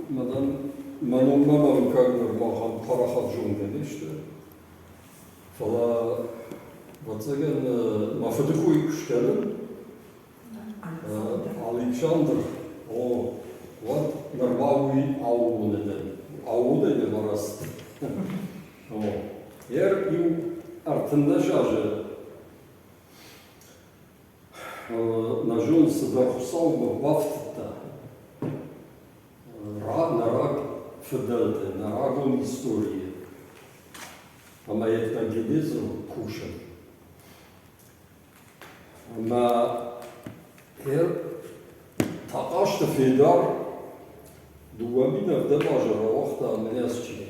Manon mamam kagner maham parahadjun dedi işte. Fala vatsagen mafıdıkuy kuşkanın Alexander o what narvavi avu neden. Avu da ne varast. O yer yu artında şarjı Najun sıdakusal mı vaftta narag fedelte, naragom истории. Ama yetna genezim kuşan. Ama her taqaşta fedar duvaminov da majara vaqta menesçi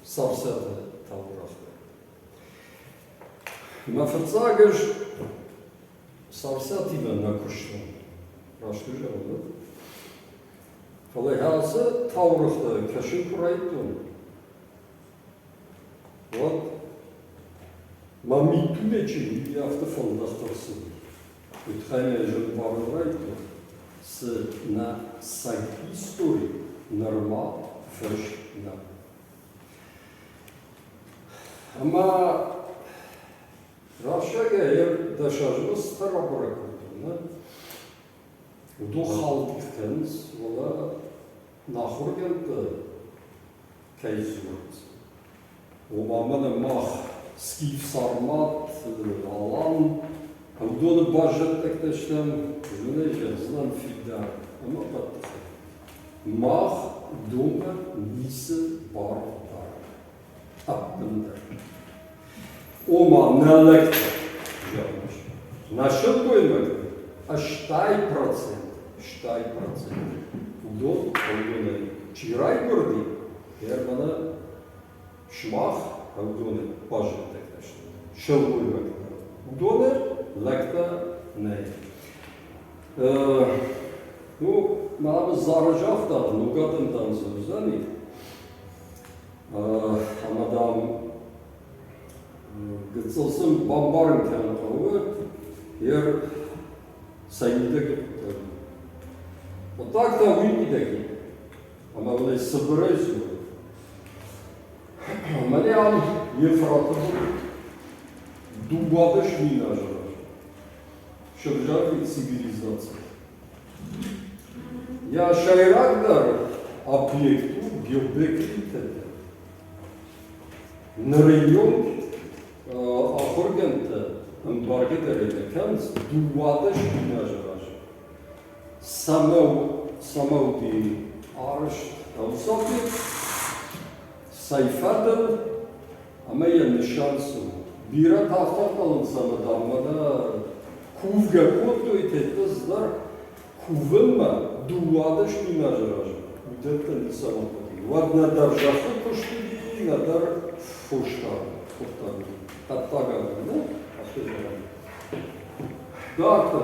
sarsata tavrafta. Ma fıtsagaj sarsati ben nakuştum. Raştıca oldu. Falahası tavrafta kaşın kuraytun. Вот. Мами тулечи я автофон достался. Тут хаймя же баррайто с на сайт истории норма ферш на. Ама Рашага я дашажу старобракуту, да? Ду халдикенс, вала нахургента кайзурт. Обамана мах skif sarmat, alan, avdonu bajet tekteşten, zunejel, znan fidar, ama patlık. Mach, dunga, nise, bar, dar. Taptındır. Oma, nelekte, yapmış. Naşıl koymak, ştay процент. Udon, avdonu, çiray gördü, yer bana şmah, avdonu, bajet tekteşten. Şıl koymak. Udonu, lekte, ne? Ну, нам заражав да, нугаден созданий. Амадам гыцылсын бамбарын кәнқауы, ер сайнидегі. Вот так да уймидегі. Ама олай сыбырайсы. Мане ам Ефратов дубадыш минажар. Шыржарви цивилизация. Я шайрагдар объекту геобекритета. На район ахоргента амбаргетерелekans duvadaş minajaraş. Самауди арш тавсафи sayfadır ama yani şansı. Bira taftakalın sana damada kuvga kotu itetizler kuvvenma duvadaş minajaraş. Müddetten insanı patı. Vad nadar jafı koştudi, nadar foştar. Hatta galiba ne? Daktar,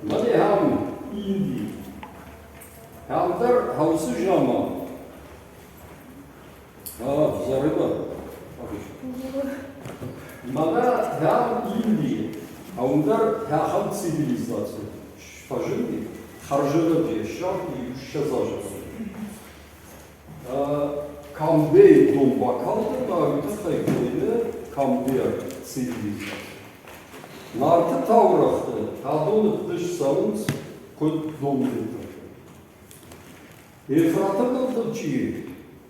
mani ham indi. Hamdar havsı jama. Zarıba. Mana ham indi. Hamdar ham цивилизация. Пожили, харжили диye şart şazajası. Kambe dom bakaldı da bütün kayıtları kambe civilizasyon. Nartı tavrahtı, kadonu dış savunç kod domluydu. Efratı kıldıkçı,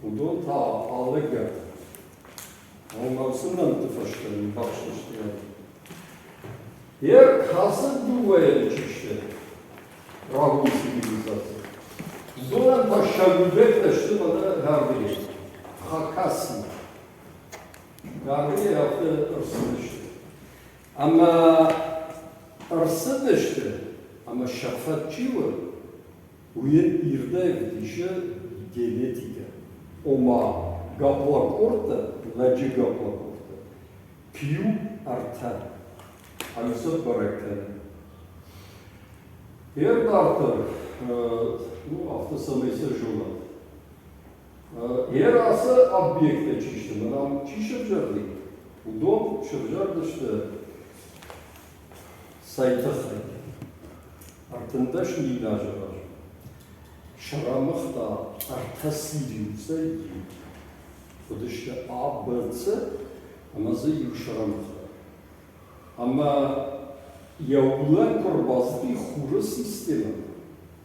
udon ta alıgı. Olmasından tıfaşlarını başlaştı yani. Yer kasıt duvaya çıkıştı. Rahun civilizasyon. Zoran taşşagülbekleşti bana her biri. Hakasın. Her biri yaptı ırsınıştı. Ama ırsınıştı. Ama şafatçı var. Uyen irde dişe genetika. Oma gaplak orta, lacı gaplak orta. Piyu artar. Ayısat bırakır. Yer dartır. Bu hafta sonu ise jolat. Yer ası объекте çişti. Nam çişircardı. Udon çişircardı işte. Saytıqı. Artındaş nilajı var. Şaramıqda artıq. Сириуса и. Потому что А, Б, С, амазы юшарамха. Ама яулан корбазды хуже система.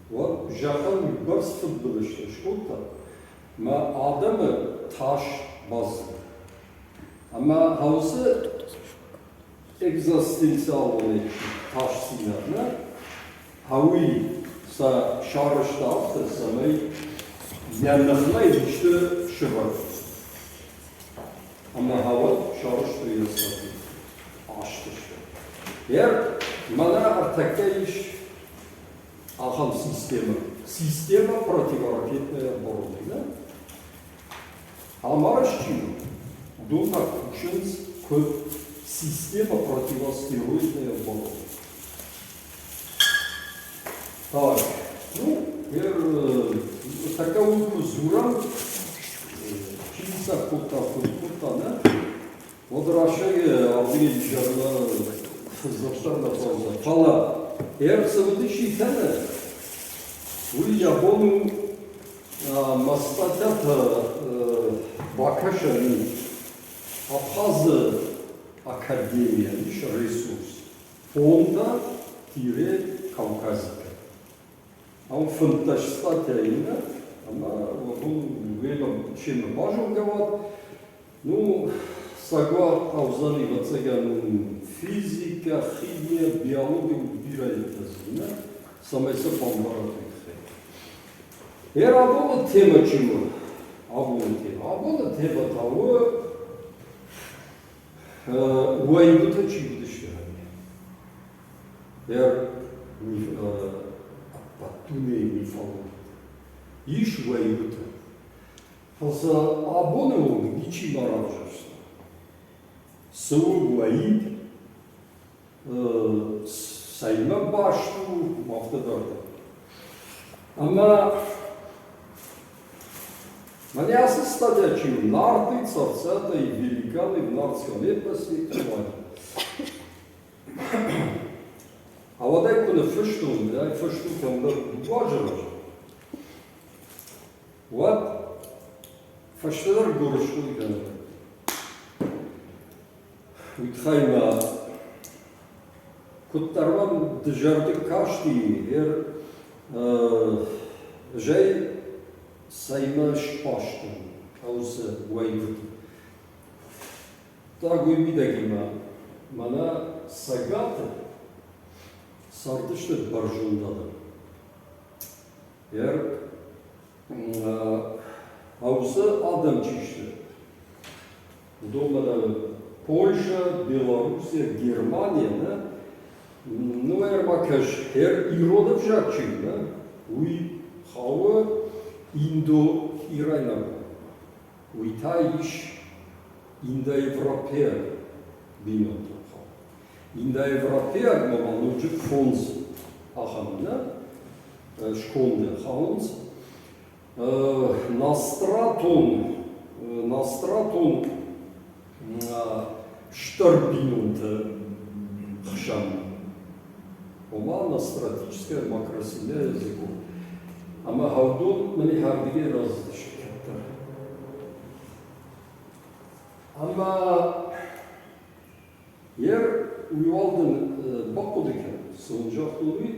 Вот жахан барс футбол işte школта. Ма адамы таш базы. Ама хаусы экзистенциальный таш синарна. Хауи са шарыштафты самай яннахлай işte шыбар. Ама хава шарышты ясады. Açtı işte. Eğer bana artık iş aham sistema противоракетная оборона. Ama şimdi думать учиться как система противостероидная оборона. Так, ну, такая зура, чисто кута, да? Вот Россия объединила Казахстана фаза. Фала. Эрцевдичи тане. У Япону мастатята Бакашани Абхаз Академия ниш ресурс. Фонда тире Кавказика. Он фантастика именно. Она вот он велом чем важен говорит. Ну Сагва Аузани Вацаган физика, химия, биология убирает это, самое сопомбарат. Era bunun tema çımı, abone tema tavu, uayıbıta çımı dışarı. Eğer patune mi falan, iş uayıbıta. Fazla abone olun, niçin arayacaksın? Sıvı uayıp, sayma başlı haftalarda. Ama Манясы стадячи нарты, царцата и великаны в нардском эпосе А вот это на фештун, да, фештун там важно. Вот фештер горшку да. Утхайма Куттарван дежарды кашти, жай Sayma şpaştı, kavsa vayvıdı. Tak uymidagima, mana sagata sartıştı barjundadı. Eğer kavsa adam çişti. Domada Polşa, Белоруссия, Германия, ну, ermakaş, her iroda vjakçı, uy, hava, Indo-Iranian, uitaish Indo-European binot. Indo-European mamalucuk fonds ahamına, şkonde havons. Nastraton штарбинунта хшам. Ома настратическая макросемья языков. Ama havdun beni harbiye razı şirketler. Ama yer uyvaldın bakudeken sonuncak dolayı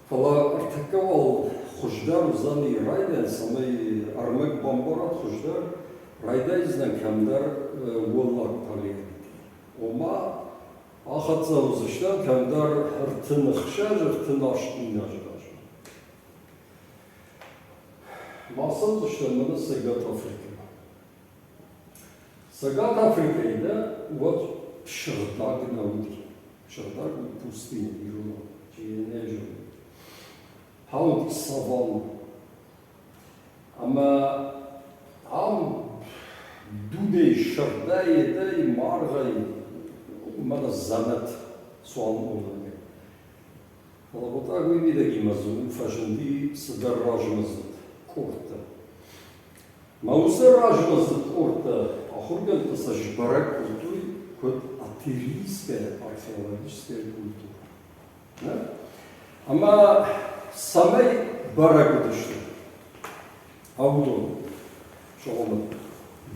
fala artakaval hoşdar uzani raydan samay armak bambarat hoşdar rayda izden kamdar vallak taliyet. Oma ahatsa uzışlar kamdar hırtın hışar hırtın aşkın Masal dışlarında Sagat Afrika. Sagat Afrika'da вот шырдак науки. Шырдак пустыня, ирона, чиенежу. Хаут саван. Ama am dude şırdayı da margay mada zanat soğan olacak. Valla bu da bir de gimazun fajindi sıdarrajımızdı. Корта. Мауса ражмазы корта, ахурган пассаж барак культуры, хоть атеристская археологическая культура. Да? Ама самай барак дышты. Avudon. Şoğlu.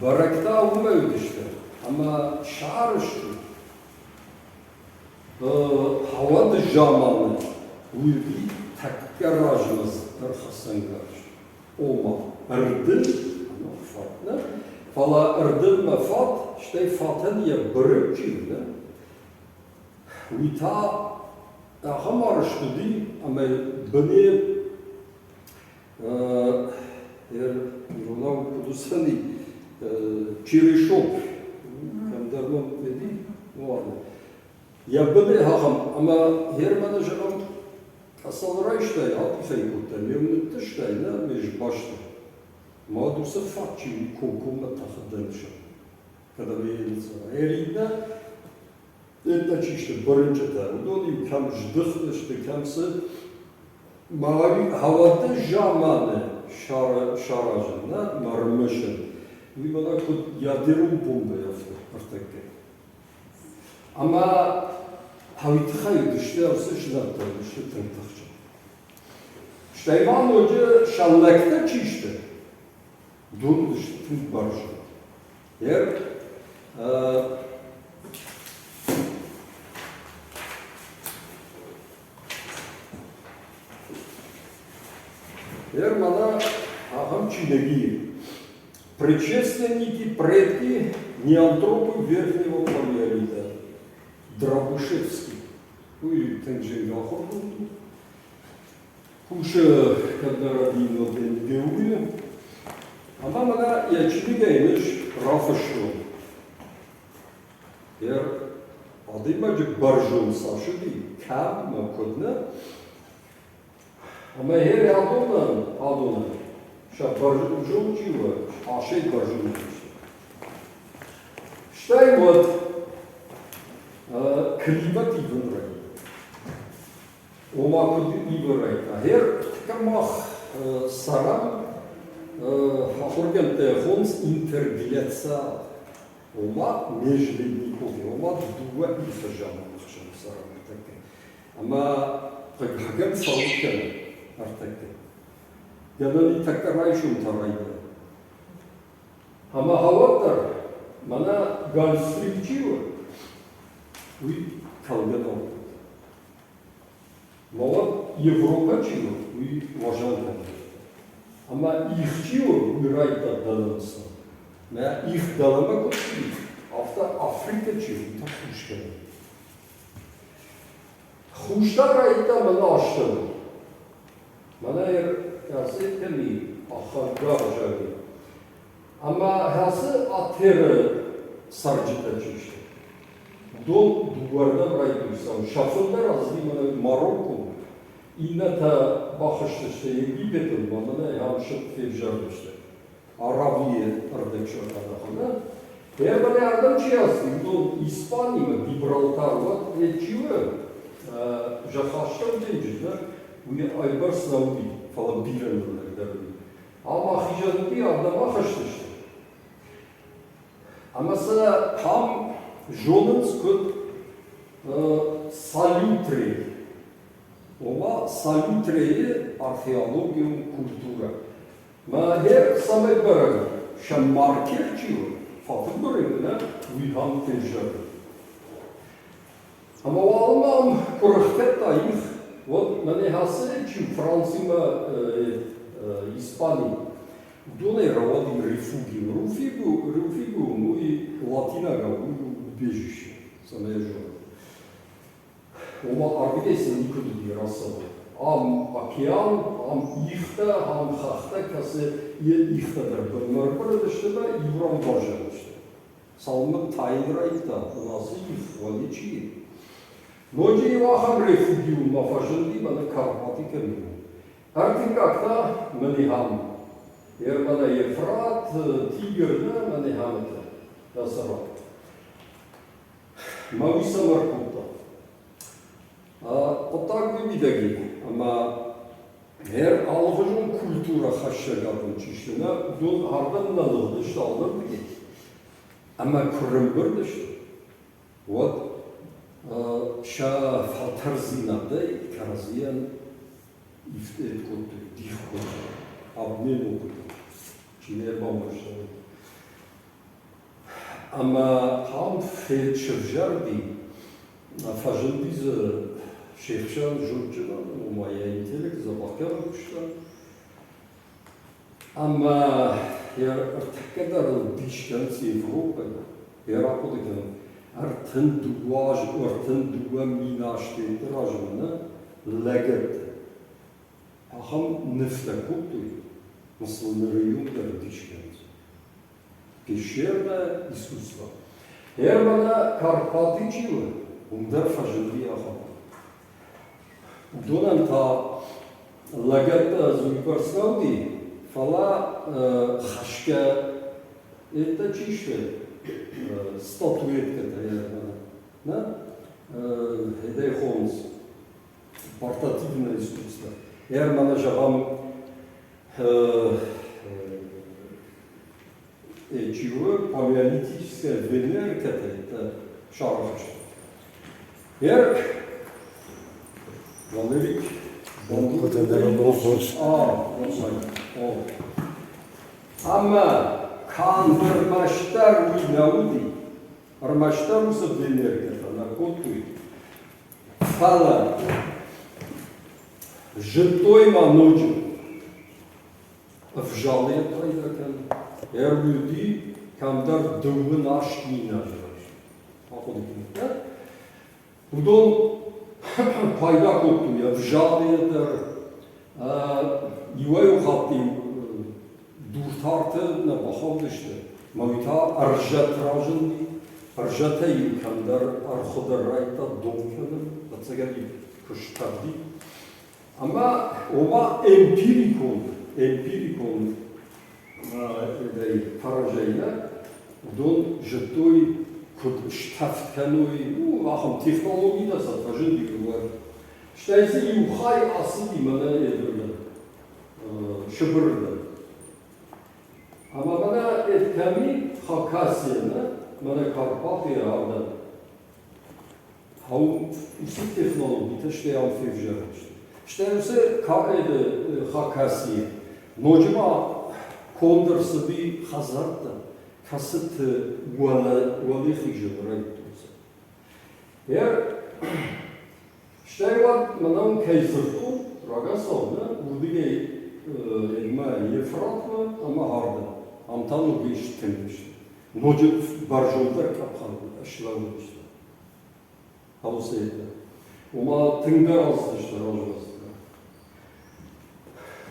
Barakta olmuyordu işte. Ama şarıştı. Hava da jamanı. Uyudu. Takkarajımız. Arxasından karşı. Olma. Erdin. Fatna. Fala erdin ve fat. İşte fatın ya bırık çivdi. Uyta. Ham arıştı değil. Ama beni Ronald Kudusani Черешов, Kandarman dedi, o vardı. Ya beni haham ama her menajerim kasalara işte altı kurtar, memnuntu işte ne mecbur başta. Mağdursa fatçı konkumla takıldırmışım. Kada bir insan. Her inde etnaçı işte barınca da. O da onu kam jdıh işte kamsı mavi havada jamanı şarajında marmışın. Bir bana yadırım bomba yaptı artık. Ama havitxayı düştü, arası şınattı, düştü tırtıkçı. İşte İvan Hoca şallakta çişti. Dur düştü tüm barışı. Mana aham чиновники, предшественники, предки неантропы верхнего палеолита, Дробышевский, ну или Тенджин-Гахор, Куша, когда родина Тенгеуля, она mana я чиновник Рафашо. Adımacık barjın saçıdı, kam makudna. Ama her adona, şa barjın civa, aşey barjın işte. İşte вот klimat иврай. Омакуд иврай. Her ткамах сарам хахурген техонс интергляца. Ома межледников, ома дуа ифажам хшам сарам таке. Ама Hakan sağlıkken artık. Yanını takkarayşum taraydı. Ama havadır. Bana galstripçi var. Uy kalgan oldu. Mala Avrupa'cı var. Uy vajandan. Ama ihçi var. Uy rayda dalansa. Ne ih dalama koştu. Hafta Afrika'cı var. Tak kuşken. Kuşlar ayda bana açtı. Bana yazı demi, ahırda acayip. Ama yazı atırı sarcıda çıktı. Dol duvarda bırakmışsam, şafınlar azdı bana Marokko. İnne ta bakıştı işte, Egipet'in bana yanlışlık fevcardı işte. Arabiye, ardekşi adakına. Eğer bana yardımcı yazdı, dol İspanya, Gibraltar'la geçiyor. Жахашта deyince bu aybar sınavı falan bilirler derdi. Ama hicanın bir adama kaçtı işte. Ama sana tam jonens kod salutre. Ова salutreyi arheologiyum kultura. Ma her same beraber şammarker çiyor. Fatih böreğine uyhan tecrübe. Ama o Alman kurahketta ih, вот мене hasreçi Fransima İspanya. Dole ravadim refugium, refugium, ну и Латинаga убежище, самое жена. Ома агрессия никуда не рассадила. Am океан, am ihta, am хахта, касы ihtadır. Bunlar burada işte de İbrahim Barcan işte. Salmın tayinrayı da, nasıl ih, valiçi. Ночи его агрессию на фашизме на Карпатике мимо. Артикакта манихам. Ермана Ефрат, Тигрна манихамата. Дасара. Мависа Маркута. Отак вы видели, ама her algıcın kültüra haşşagatın çişine dün hardan nalıgdı işte alırdı ki. Ama kırımbırdı işte. What? Şa Faltarzinadı, Karaziyan ifte kodu, dih kodu, abnen okudu. Çin'e bambaşladı. Ama ham fed şırjar değil. Fajın biz şehşan jurcudan, umaya intelek zabakar olmuşlar. Ama ya artık kadar dişten Avrupa'da, Yarako'da artın duva minaştı rajmını leget. Aham nefle koptu. Nasıl nereyumlar dişken. Пещерное искусство. Hermana Karpatıcılı, bunlar fajıldı aham. Donan ta lagetta zuyparsnavdi, fala haşka это чище статуэтката Hermana. Это Холмс. Портативное искусство. Hermana жагам чего палеолитическая Венера это шарф. Валерик. Ama kan armaştar uinaudi. Armaştar usa Venera это на коту. Фала. Житой маночу. Вжали это люди, камдар дөвгөн ашки нажраш. Аходик. Удон пайда копту я вжалыятар юаю хаттим дуртарты на бахавдышты. Мавита аржатражынди, аржата ю камдар арходарайта домканым, ацагади кыштарди. Ама ома эмпирикон поражение, дон житой код штафтканой, ахам технологии да сатажин говорит. Считается и ухай асыди мана эдерлер, шыбырда. Ама мана этками Хакасияна, мана Карпатия авда. Хау усы технологии та штеям февжарочты. Считается Хакасия. Ночма Кондырсы би хазарда, касыт уалихи жирайтуса. Штайват манам кейзырту, рагасовна, удиге эльма ефратма, ама харда. Амтану биш тембишти. Ночи баржолдар капханды, ашлавышты. Хаусейда. Ома тыңдар аздышты, рожбасты.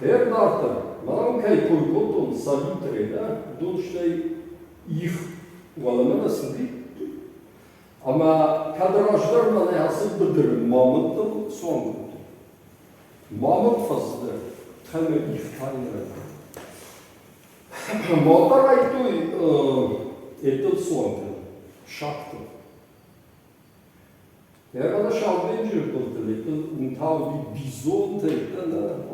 Нарта. Манам кай койготон салютреда, донштай их валамана сыди. Ама кадраждар мане асыл быдыр мамыттым соңгуту. Мамыт фазды, тхаме их тайныры. Мотар айту этот соңгуту, шакту. Мана шалбенжир болтыл, это унтауди бизон тейта,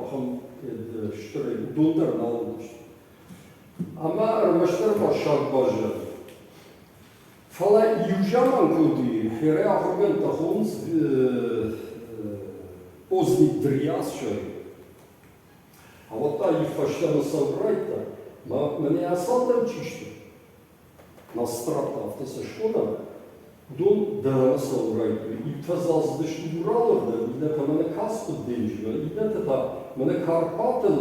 ахам штыры, дондар налыдышты. Ама армаштар башак бажа. Фала южаман коди, хере ахырген тахонс поздний дриас шай. А вот та ифаштана саврайта, мне асалдан чишты. На страта автосашкона, дон дана саврайта. И тазаздышты уралырда, и да камана каспы денжива, и да та Mane Karpatıl,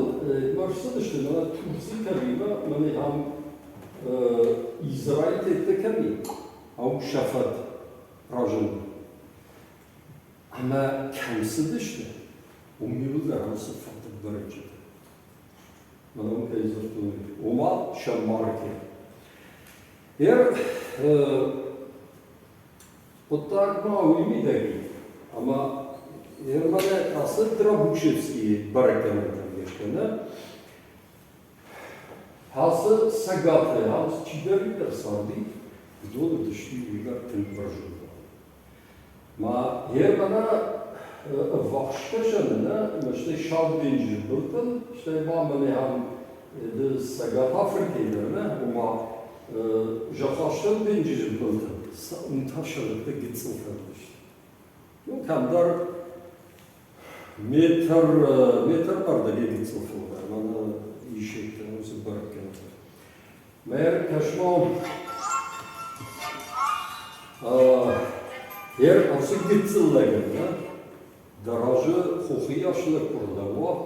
başlamıştı, bana Türkçe kelime, mane ham İsrail tette kelime, ham şafat rajın. Ama kamsıdıştı, umyıllar ham sıfatı bırakçı. Bana o kayzırtı, oma şammarke. Вот так мало имидagi, ama Hermana asıl Trabuşevski baraklarına geçtiğinde hası sagatı, hası çiğderidir sardı, dolu dıştı uygar temperajında. Ma Hermana vakştaşanına, işte şalbenci bultun, işte bamane ham de sagat Afrika'larına, ama jahaştan benci bultun, untaşalıkta gitsin kardeşler. Yok kamdar метр бар да легит цифру, она ищет, он се баркет. Mer kaşmam yer asıl gitsinler darajı hukuki yaşlı kurda var.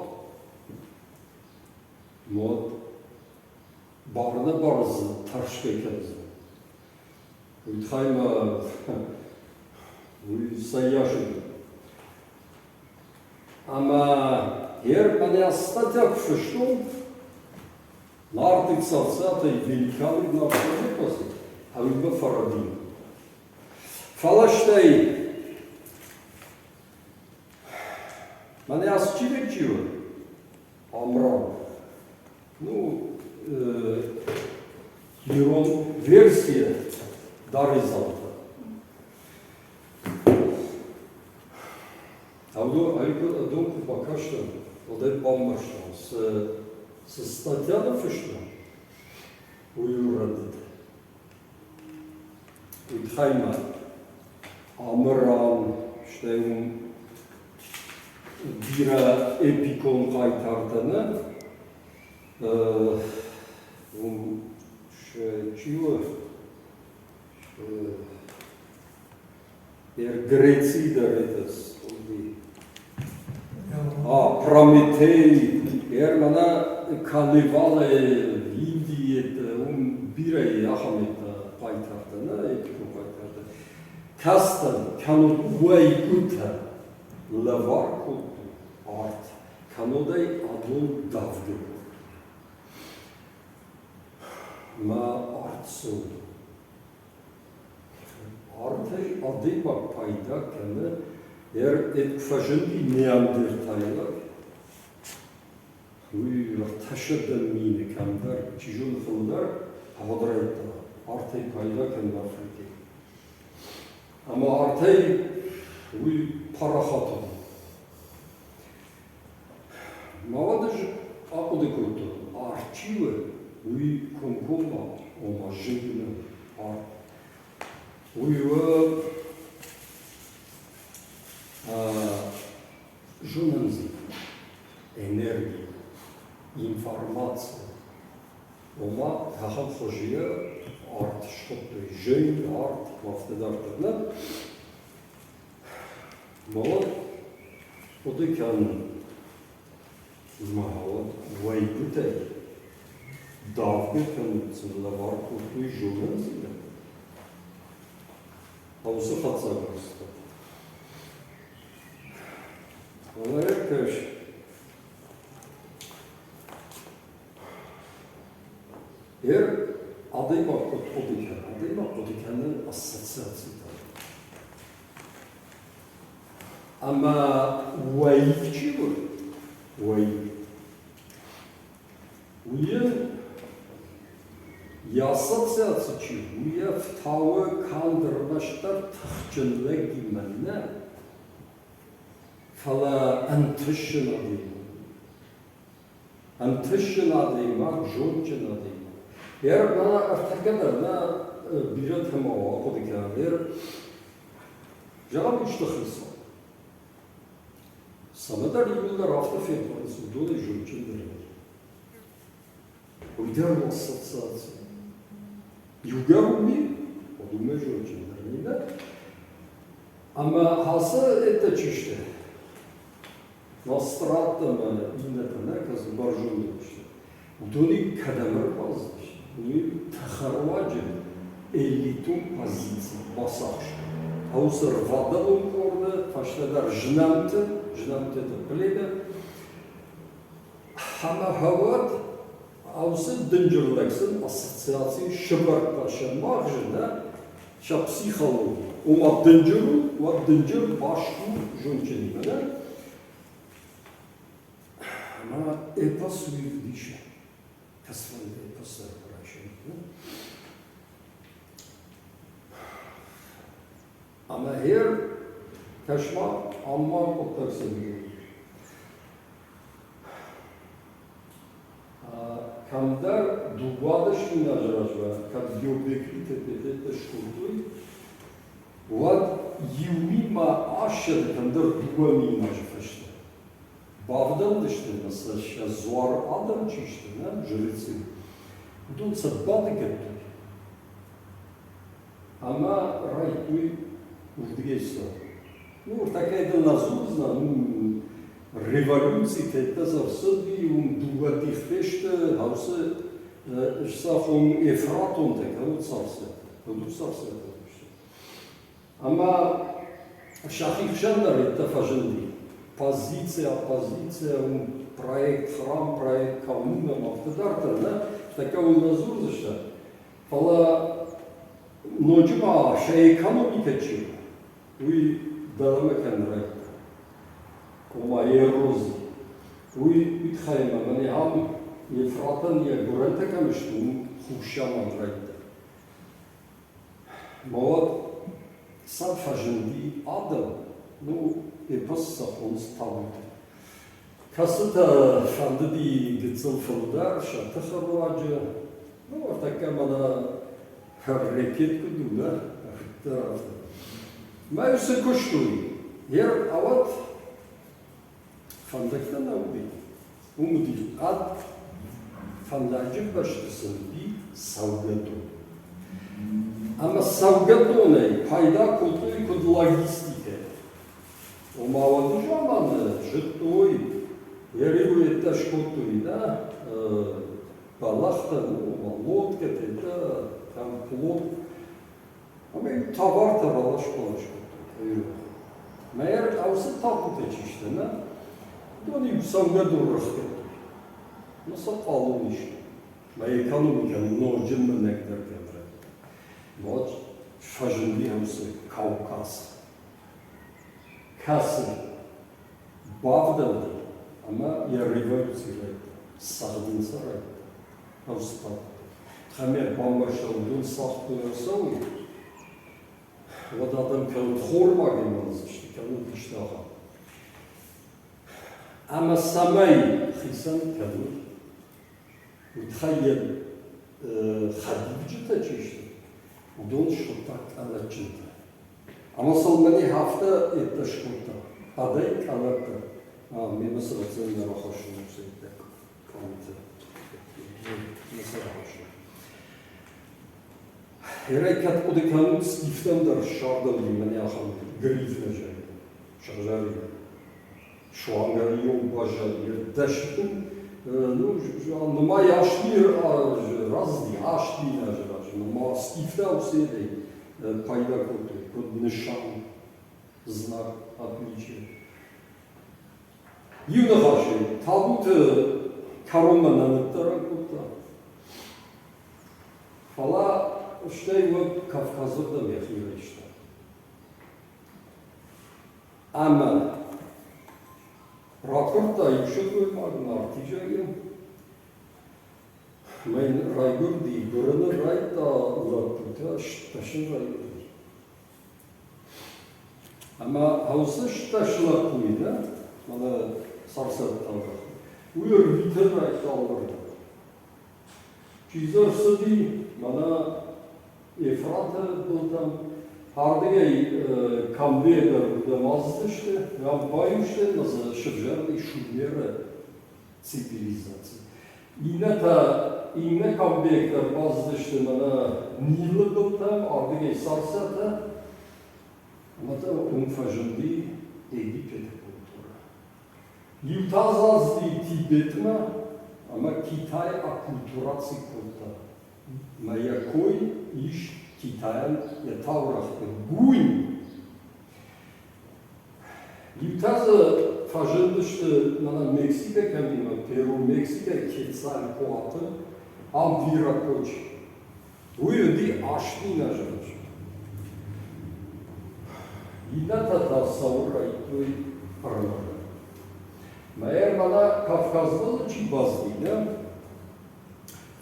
Mod barına barzı tarş gekeriz. Uytayma sayyaşı. Ama yer bana statia przyszłą na artykuł tej wielkiej na przykład, a już Faraday. Falasztej. Bana yazıcı diyor. Amran. Ну, Iron версия Даризалта. Donc пока что вот это бомбашно с статьями фишно уюрадит. Утхайма Амран штеун бира эпикон кайтардыны чего Греции даритас Прометей мана Каливале Индиет бирей ахамета кайтардыны эпикон кайтарды Кастан канут уайкута лаваркут арт канодай адун давды Ma artsu. Artı adı bak payda kendi etkifajın Neandertaler. Uyur taşıdı mini kender çijun fındar hadrayta. Artı payda kendi Afrika. Ama artı uy para hatı. Mavadaj akudu kurtu. Archive Oui, comme on va gérer oui, journalisme, énergie, information. On va faire art, jeune art, wafte d'art. Moi, pour des canons, moi, bouteille. Davge kanıtsında var kurtluğu jurnalizmde. Havuzu hatsagırızda. Ona yakış. Eğer adayı bak kodikenlerin assosyasıydı. Ama vayifçi bu. Vayif. Uyun Ясоциация уя втауы кандырбаштар тахчынлы гименне фала антышына дейм. Антышына дейм, жончына дейм. Ер бана артакада на бирет хама окудикан ер жагам üçte хриса. Самадар юлдар автофермасы доли жончындар. Уйдер ассоциация. Югауми, подумай жончындар, не да? Ама хасы это чиште. Ностратама инатана казы баржонды işte. Доли кадамар базды. Уни тахарваджы элитун позиции басаш. Аусыр вадалун корды, фашладар жнамты это пледа. Хама хават Аусы дынжырлаксын ассоциации шыбартлашын мағжында ша психология. Ома дынжыр башку жончынымына. Ама эпос уйдыша. Касванды эпосар парашын. Ама her кашма амма оттарсын. Когда дугадышын ажыражва, как биобекрите пететте шкурдуй, вот юмима ашады кандар дугамин ажыфашты. Бавдан дышты, mesela зуар адам чишты, жрецы. Удон саббадыгет. Ама райтуй урдгейса. Ну, такая-то назузна, революции это завсёды дугадихтеште, хаусе, шсафон Ефратон, так, вот царство. Вот царство это все. Ама шахихшандар это фаженди. Позиция, проект храм, проект коммуна, автодарта, да? Такая назузна, фала ноджма ша экономика чего. Уй даламекан райт. Кома ерози. Уй итхайма мани хам Ефратан я гуранта камештун хушаман райт. Вот сам фаженди адам, ну епос сапон ставит. Касыта фандыди гицелфылдар шатахаруаджа, ну такая мана харрекет куду, да? Майусы коштуй. Ер ават фандакта науди. Умуди ад фандаджи баштысынди саугату. Ама саугатонай пайда кутуй куд логистика. Умаваду жаманы життой. Ереву это шкутуй, да? Балахта, ну, лодка, это там плод. А мы товар-то балашколашку. Мэр аусы тапута чиште, да? Дони саугаду растет. Ну, сапалу ништо. Моя экономика ножимы нектар кемре. Вот, фаженди аусы Кавказ. Касы. Бавдалды. Ама я революция райт. Сагдинса райт. Аусы тапута. Хамер бамбашалдун сахту ерсауи. Вот адам калут хормаген манзышты, калут иштаха. Ама самай хисан калут. Утхайен хадивджита чишты. Удон шутак алачита. Ама салмани хафта это шкута. Адай калата. Мема срацен нарахашын усейте. Камте. Насарахашын. Ерайкат одеканут стифтандар шардали маняхан грифнажай. Шаржали. Шуангарион бажали. Даштун, ну, нама яшли разни, ашли нажраж. Нама стифта уседей пайда коты. Код нишан. Знак отличия. Юнахаши. Табут карома нанаттара кота. Фала что его Кавказов да мехира ишта. Ама рапорта еще твой магнар тижаги. Мен райгурди гураны райта лапута шташин райгурди. Ама хаусы шташла куй, да? Мана сарсат талга. Уйр витер райта алгырда. Чизар сади мана Ефрата был там, Хардегей камбедер демаздышты, баюшты на шевжерной шумеры цивилизации. Ине камбедер маздышты на Нилы был там, Хардегей сарсата, это умфаженди Египет культура. Ютазазди Тибетма, ама Китай акультураци культура. Маякой иш Китаян я таурахты гуин. Ютаза фажендышты на Мексика камина, Перу, Мексика, Кецаль, Коаты, Амвира коч. Уйди ашни нажраж. Идата саура итой парнага. Майер мана Кавказда чибазди, да?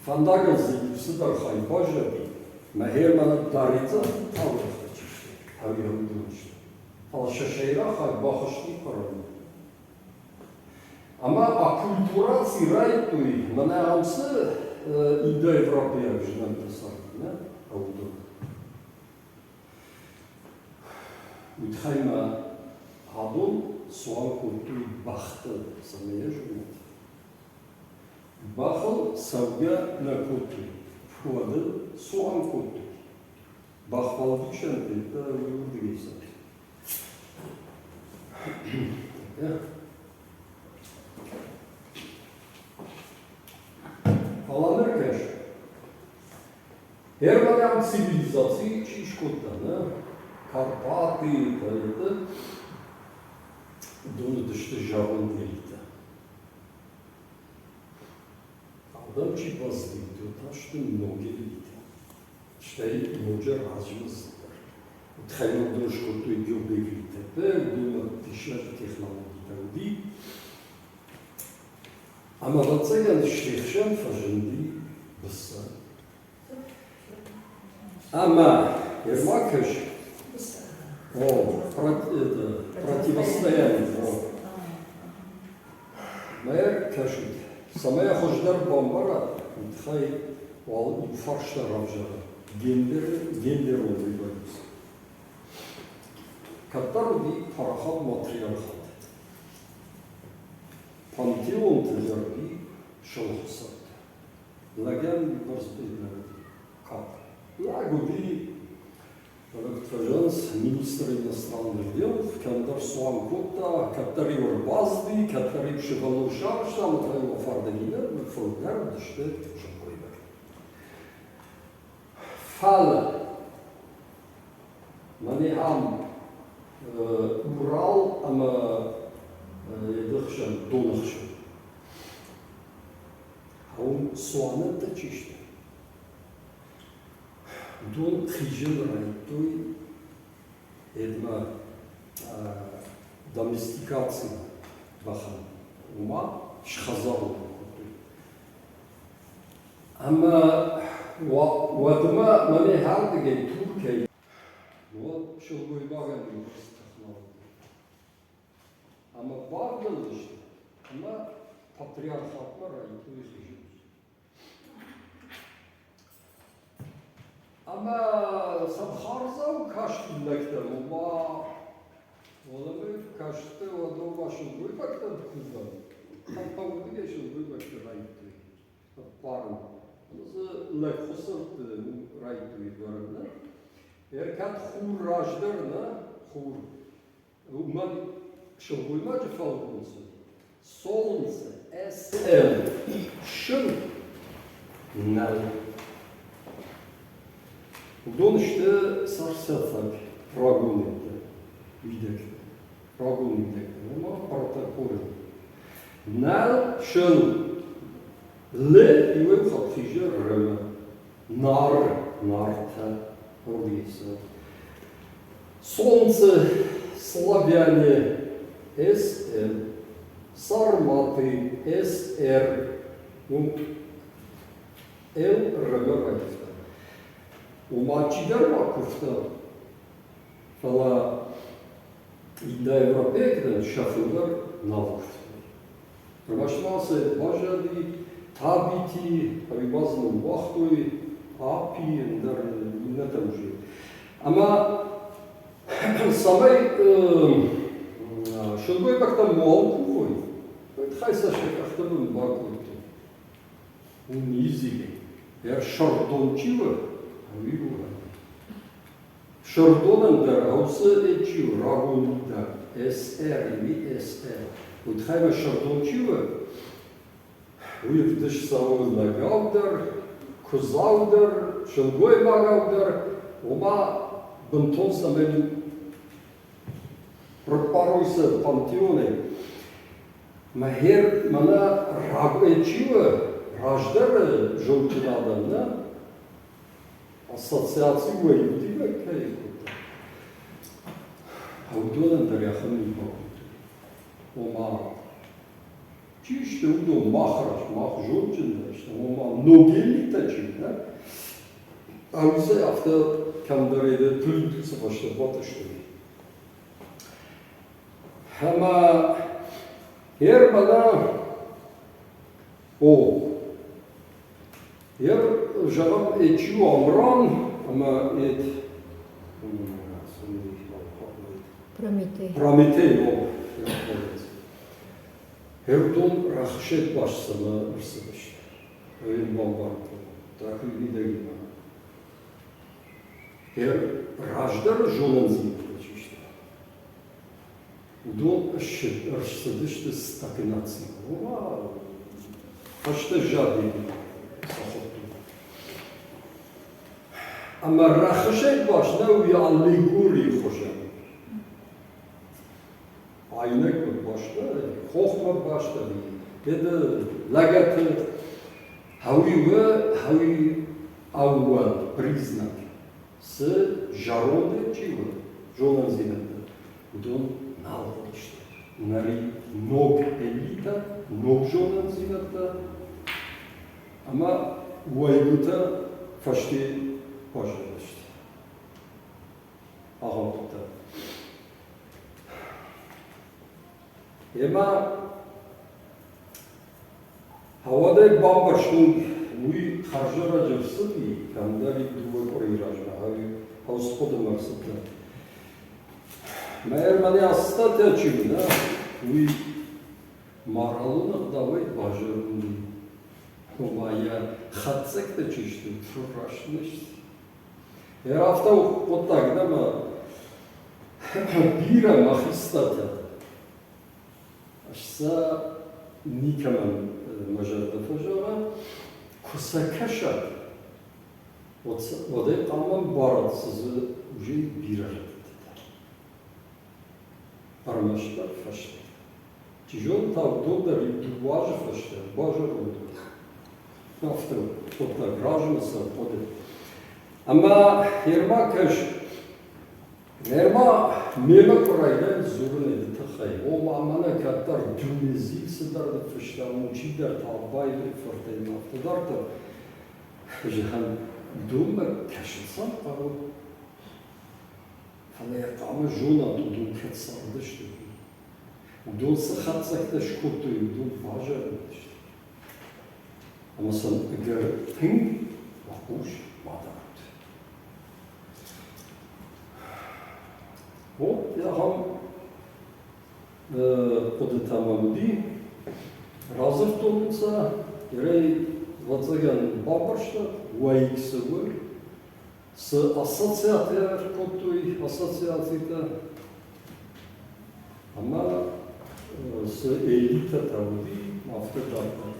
Фандагал зидивсы дар хайпажаби, махер мана дарица таврахта чишти, тавирам дунчти. Фалшашайра хайбахашти парани. Ама акультураци райтуй, мана амсы ида Европея ждам тасарти, не? Ауду. Утхайма адон суан культури бахта самая ждамет. Бахыл савга на куту, фуады суан куту. Бахвал дичен, это удивится. Аланır keş. Her adam цивилизации чишкоттаны, Карпаты, это думаю, что жабын делит. Adam ki bazlıydı, taştı mnogi lita. Ştey moca razımızdır. Txayno doşkotu göbe litepe, duma tişler texnologiydi. Ama vatsayan ştexşan fajindi bıssa. Ama Ермакыш, противостояние. Мэр кашит. Самая хождар бомбара, хай вал фарштар авжара. Гендер oldu böyle. Katar bir parahat matriarhat. Panteon tezarbi şalhsat. Lagan bir barzbeyler. Kap. Лагуби министр иностранных дел, Кандар Суанкота, который Урбазди, который Шигалу Шаршам, Трайва Фарденина, Фолгар, Деште, Шакойбер. Фал Манихам Урал, ама Едахшан, Донахшан. А он Суанет чиште. Дон хижил райтой една доместикация бахан ума шхазал. Ама вадма мане хардыгей Туркей вот шулгой баган технология. Ама бардыл иште. Ама патриархатма райтой хижил. Ama sabharza kaçtı lekte ama olamı kaçtı o da başın duymakta kızlar. Hatta bu geçin duymakta raytı. Parın. Nasıl lekfosat raytı varına. Erkat hur rajdırna hur. Uman şulgulmacı falgınsı. Solunsa SL şun nal. Дон işte sarsatsak ragunette, videkte, ragunette, ama протокол. Nal şun le iwe fatije rema, narta, ordiesa. Солнце славяне СМ, сарматы СР, Л рема. Умачидар вакыфта фала инда Европе'den şafırlar navkıfta. Başlası bajadi tabiti ribazın vakti api ender ne temji. Ama samay şulgoy bakta mual kuvoy. Haysa şekaftabın bakıftı. Unizili. Eğer şardonçiva Шардонандер аусы эчу рагунда СР или СР. Вот хайва шардончива уйдыш сауна гаудер, кузаудер, шылгой багаудер, ома бунтон самен пропаруйся пантеоне. Махер мана рагу эчува раждер жолчинадан, да? Ассоциации уйдыга кайкута. Аудонан даряхан ипакута. Ома чиште удо махраш, мах жолчинда, işte ома ногели тачи, да? Аузе авто камдарede тülüntüsü başta batıştı. Ama her bana o Yer jagam etçu amran ama et Prometey o. Her don rahşet başsana ırsımıştı. Öyle bombardı. Takı bir de gibi. Her rajдар жонан зимтеч işte. Udon ışıdıştı stakınatsi. Ama kaçta jadi sahottu. Ama rahşet başta uya allegori hoşam. Aynak başta, hohma başta. Dedi lagatı havi avval признак. С жароде чего? Жонан зимата. Удон налдышты. Нари ног элита, ног жонан зимата. Ама уайгута фашти пожалышты. Ағапта. Ема havada bambaşkın Уи харжара джерсыди, кандари дуа корейражна, Господа Марсата. Мэрмани астата чимна, уи маралунах давай бажарунди. Комая хатсекта чишты, шурашнышт. Ерафта вот так, да, ма бира махистата. Ашса никаман мажарда фажара. Кусакаша, вот это каман барат, сызы уже бирар. Армашта фашта. Тижон так додер и дуажа фашта, бажа роду. Автор, вот так гражданство подет. Ама ерма каш, ерма мема корайдан зурне детахай. О мамана катар дюмези сидар да фашта, мучидар табай фортейна. Darta, že han doma kašilsan paro, han tamo žona do katsan dıştı. Udon sıxatsak da şkotu, udon vajar dıştı. Ama sen eğer ting, vakuş, madarat. O, ya ham podı tamamdi, razır tolunsa, yerey Вацаган Бабаршта, УАИКСВ, с ассоциация, коттой ассоциацията, ама с елита тавди, автотарта.